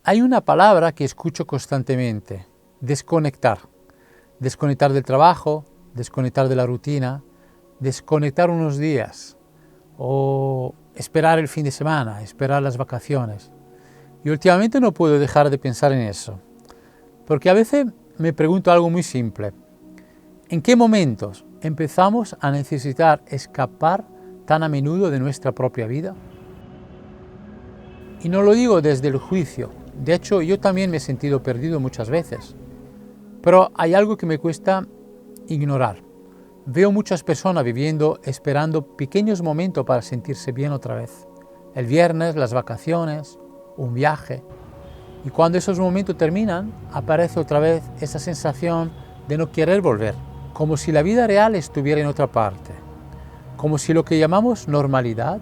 Hay una palabra que escucho constantemente: desconectar. Desconectar del trabajo, desconectar de la rutina, desconectar unos días o esperar el fin de semana, esperar las vacaciones. Y últimamente no puedo dejar de pensar en eso, porque a veces me pregunto algo muy simple: ¿en qué momentos empezamos a necesitar escapar tan a menudo de nuestra propia vida? Y no lo digo desde el juicio. De hecho, yo también me he sentido perdido muchas veces. Pero hay algo que me cuesta ignorar. Veo muchas personas viviendo, esperando pequeños momentos para sentirse bien otra vez. El viernes, las vacaciones, un viaje. Y cuando esos momentos terminan, aparece otra vez esa sensación de no querer volver. Como si la vida real estuviera en otra parte. Como si lo que llamamos normalidad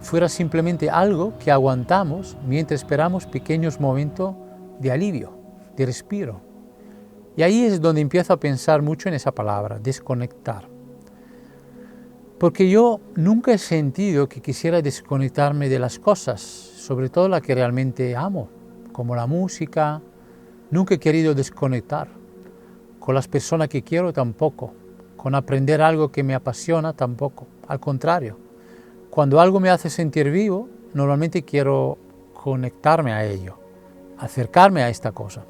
fuera simplemente algo que aguantamos mientras esperamos pequeños momentos de alivio, de respiro. Y ahí es donde empiezo a pensar mucho en esa palabra, desconectar. Porque yo nunca he sentido que quisiera desconectarme de las cosas, sobre todo las que realmente amo, como la música. Nunca he querido desconectar. Con las personas que quiero tampoco. Con aprender algo que me apasiona tampoco. Al contrario, cuando algo me hace sentir vivo, normalmente quiero conectarme a ello, acercarme a esta cosa.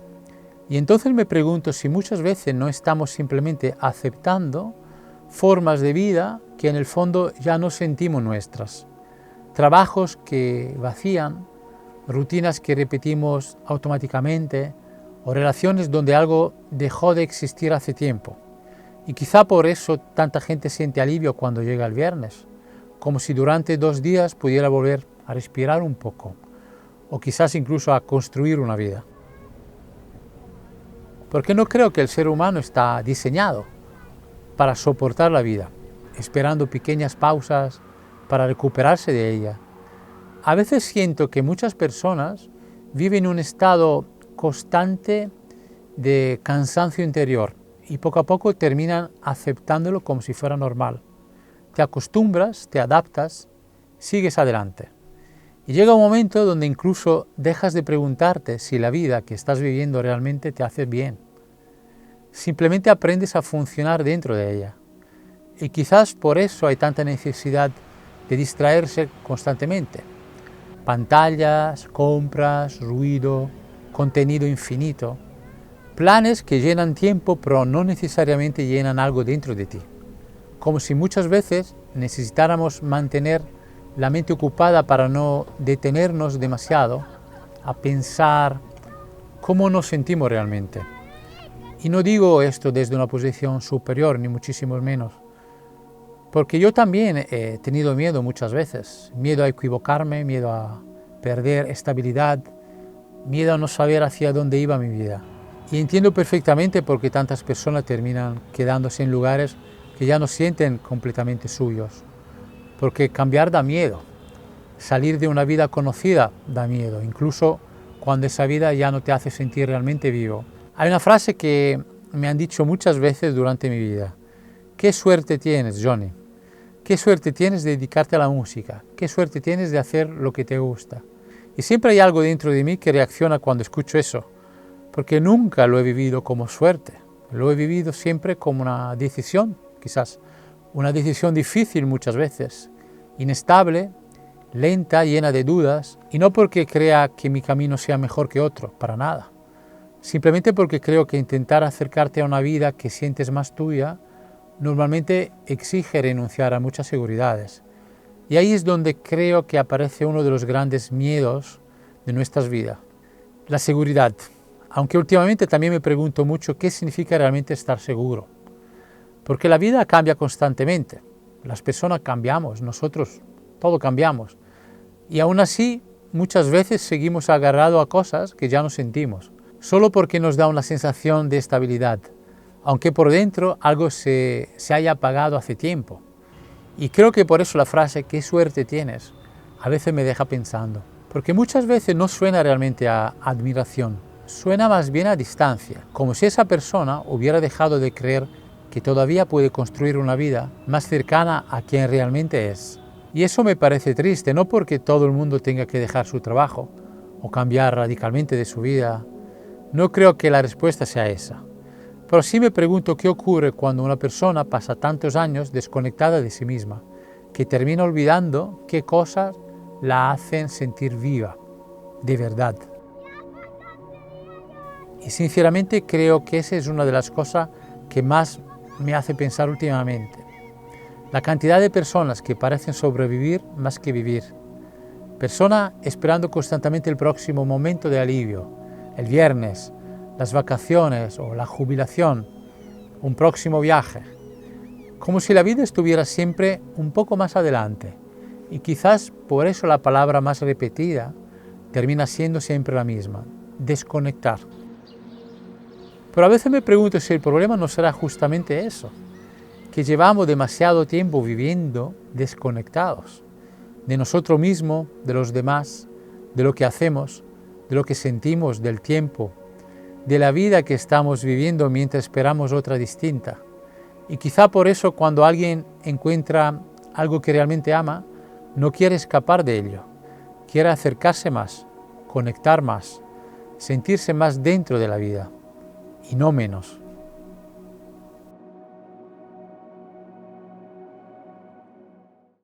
Y entonces me pregunto si muchas veces no estamos simplemente aceptando formas de vida que en el fondo ya no sentimos nuestras. Trabajos que vacían, rutinas que repetimos automáticamente o relaciones donde algo dejó de existir hace tiempo. Y quizá por eso tanta gente siente alivio cuando llega el viernes, como si durante 2 días pudiera volver a respirar un poco o quizás incluso a construir una vida. Porque no creo que el ser humano está diseñado para soportar la vida, esperando pequeñas pausas para recuperarse de ella. A veces siento que muchas personas viven en un estado constante de cansancio interior y poco a poco terminan aceptándolo como si fuera normal. Te acostumbras, te adaptas, sigues adelante. Y llega un momento donde incluso dejas de preguntarte si la vida que estás viviendo realmente te hace bien. Simplemente aprendes a funcionar dentro de ella. Y quizás por eso hay tanta necesidad de distraerse constantemente. Pantallas, compras, ruido, contenido infinito. Planes que llenan tiempo pero no necesariamente llenan algo dentro de ti. Como si muchas veces necesitáramos mantener la mente ocupada para no detenernos demasiado a pensar cómo nos sentimos realmente. Y no digo esto desde una posición superior, ni muchísimo menos, porque yo también he tenido miedo muchas veces, miedo a equivocarme, miedo a perder estabilidad, miedo a no saber hacia dónde iba mi vida. Y entiendo perfectamente por qué tantas personas terminan quedándose en lugares que ya no sienten completamente suyos, porque cambiar da miedo, salir de una vida conocida da miedo, incluso cuando esa vida ya no te hace sentir realmente vivo. Hay una frase que me han dicho muchas veces durante mi vida: ¿qué suerte tienes, Johnny? ¿Qué suerte tienes de dedicarte a la música? ¿Qué suerte tienes de hacer lo que te gusta? Y siempre hay algo dentro de mí que reacciona cuando escucho eso, porque nunca lo he vivido como suerte, lo he vivido siempre como una decisión, quizás una decisión difícil muchas veces, inestable, lenta, llena de dudas, y no porque crea que mi camino sea mejor que otro, para nada. Simplemente porque creo que intentar acercarte a una vida que sientes más tuya normalmente exige renunciar a muchas seguridades. Y ahí es donde creo que aparece uno de los grandes miedos de nuestras vidas, la seguridad. Aunque últimamente también me pregunto mucho qué significa realmente estar seguro. Porque la vida cambia constantemente, las personas cambiamos, nosotros todo cambiamos. Y aún así muchas veces seguimos agarrados a cosas que ya no sentimos, solo porque nos da una sensación de estabilidad, aunque por dentro algo se haya apagado hace tiempo. Y creo que por eso la frase «qué suerte tienes» a veces me deja pensando, porque muchas veces no suena realmente a admiración, suena más bien a distancia, como si esa persona hubiera dejado de creer que todavía puede construir una vida más cercana a quien realmente es. Y eso me parece triste, no porque todo el mundo tenga que dejar su trabajo, o cambiar radicalmente de su vida, no creo que la respuesta sea esa. Pero sí me pregunto qué ocurre cuando una persona pasa tantos años desconectada de sí misma, que termina olvidando qué cosas la hacen sentir viva, de verdad. Y sinceramente creo que esa es una de las cosas que más me hace pensar últimamente. La cantidad de personas que parecen sobrevivir más que vivir. Personas esperando constantemente el próximo momento de alivio, el viernes, las vacaciones o la jubilación, un próximo viaje. Como si la vida estuviera siempre un poco más adelante. Y quizás por eso la palabra más repetida termina siendo siempre la misma: desconectar. Pero a veces me pregunto si el problema no será justamente eso, que llevamos demasiado tiempo viviendo desconectados de nosotros mismos, de los demás, de lo que hacemos, de lo que sentimos, del tiempo, de la vida que estamos viviendo mientras esperamos otra distinta. Y quizá por eso cuando alguien encuentra algo que realmente ama, no quiere escapar de ello, quiere acercarse más, conectar más, sentirse más dentro de la vida y no menos.